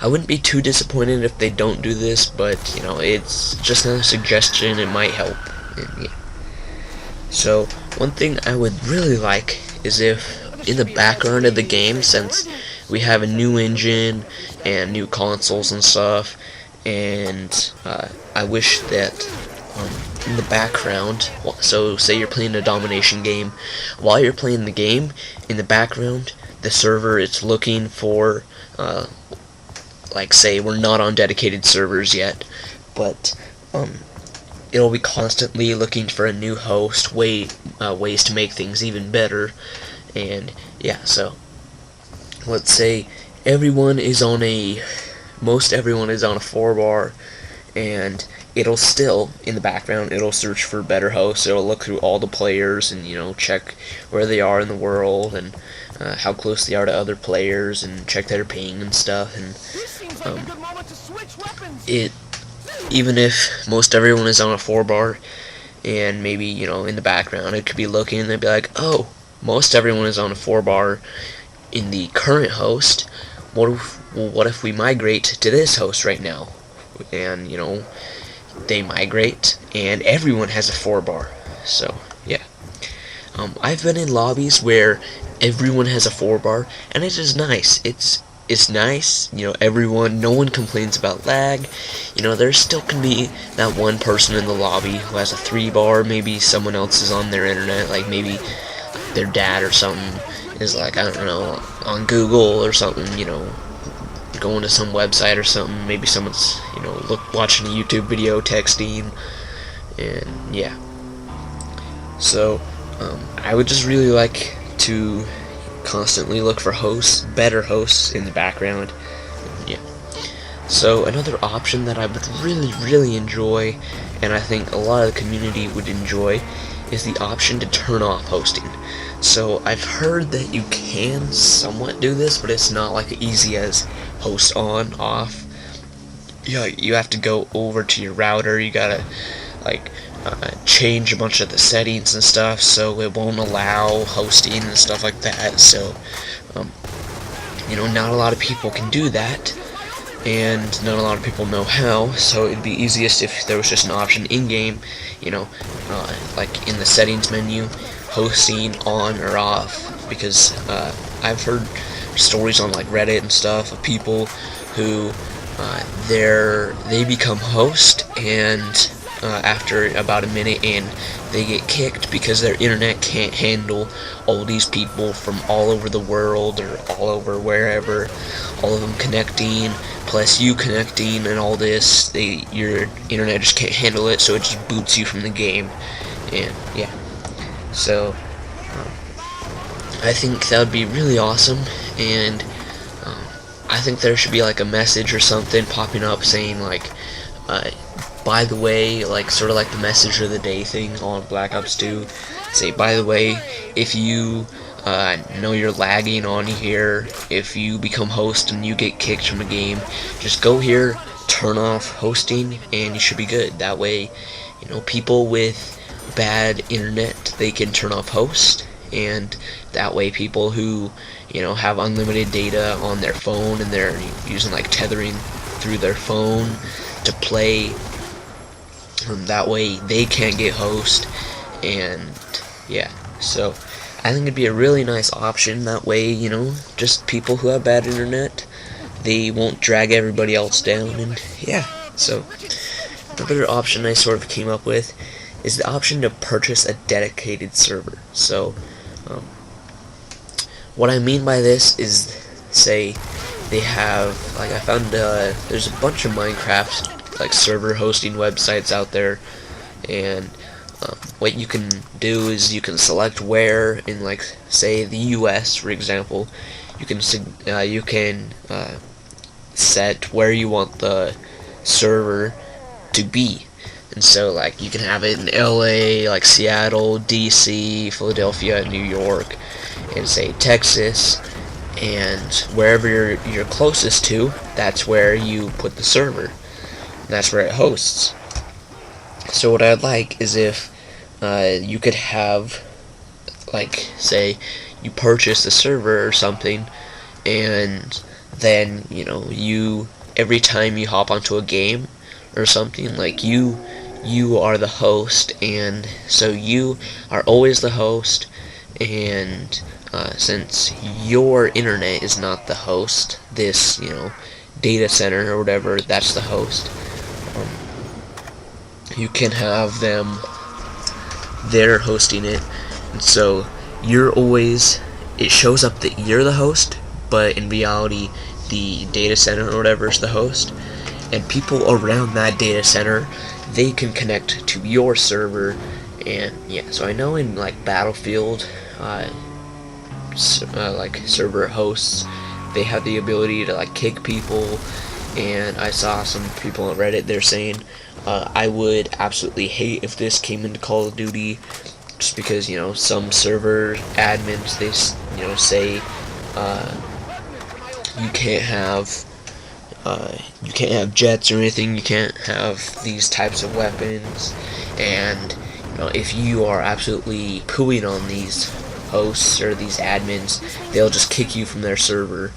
I wouldn't be too disappointed if they don't do this, but you know, it's just another suggestion. It might help. And, yeah. So one thing I would really like is if in the background of the game, since we have a new engine and new consoles and stuff, and I wish that in the background, so say you're playing a domination game, while you're playing the game, in the background, the server is looking for, like say we're not on dedicated servers yet, but it'll be constantly looking for a new host, ways to make things even better. And yeah, so let's say most everyone is on a 4-bar, and it'll still, in the background, it'll search for better hosts. It'll look through all the players and, you know, check where they are in the world and how close they are to other players and check their ping and stuff. And even if most everyone is on a 4-bar, and maybe, you know, in the background it could be looking, and they'd be like, oh, most everyone is on a 4-bar in the current host. What if we migrate to this host right now? And, you know, they migrate, and everyone has a 4-bar. So, yeah. I've been in lobbies where everyone has a 4-bar, and it is nice. It's nice, you know, no one complains about lag. You know, there still can be that one person in the lobby who has a 3-bar, maybe someone else is on their internet, like maybe their dad or something is like, I don't know, on Google or something, you know, going to some website or something, maybe someone's, you know, watching a YouTube video, texting, and yeah. So, I would just really like to constantly look for better hosts in the background. Yeah. So another option that I would really enjoy, and I think a lot of the community would enjoy, is the option to turn off hosting. So I've heard that you can somewhat do this, but it's not like easy as host on, off. Yeah, you have to go over to your router. You gotta like change a bunch of the settings and stuff, so it won't allow hosting and stuff like that. So you know, not a lot of people can do that, and not a lot of people know how. So it'd be easiest if there was just an option in game, you know, like in the settings menu, hosting on or off. Because I've heard stories on like Reddit and stuff of people who they become host, and after about a minute, and they get kicked because their internet can't handle all these people from all over the world or all over wherever, all of them connecting, plus you connecting and all this. Your internet just can't handle it, so it just boots you from the game. And yeah, so I think that would be really awesome, and I think there should be like a message or something popping up saying like, by the way, like sort of like the message of the day thing on Black Ops 2. Say, by the way, if you know you're lagging on here, if you become host and you get kicked from the game, just go here, turn off hosting, and you should be good. That way, you know, people with bad internet, they can turn off host, and that way people who, you know, have unlimited data on their phone and they're using like tethering through their phone to play, that way they can't get host. And yeah, so I think it'd be a really nice option. That way, you know, just people who have bad internet, they won't drag everybody else down. And yeah, so another option I sort of came up with is the option to purchase a dedicated server. So what I mean by this is, say they have, like, I found there's a bunch of Minecraft like server hosting websites out there, and what you can do is you can select where in, like, say the US, for example, you can set where you want the server to be. And so, like, you can have it in LA, like Seattle, DC, Philadelphia, New York, and say Texas, and wherever you're closest to, that's where you put the server. And that's where it hosts. So what I'd like is if you could have, like, say you purchase a server or something, and then you every time you hop onto a game or something, like you are the host, and so you are always the host. And since your internet is not the host, this data center or whatever, that's the host. um, you can have them, they're hosting it, and so you're always, it shows up that you're the host, but in reality the data center or whatever is the host. And people around that data center, they can connect to your server. And yeah, so I know in like Battlefield, like server hosts, they have the ability to like kick people. And I saw some people on Reddit, they're saying, I would absolutely hate if this came into Call of Duty, just because some server admins, they say you can't have jets or anything, you can't have these types of weapons. And if you are absolutely pooing on these hosts or these admins, they'll just kick you from their server.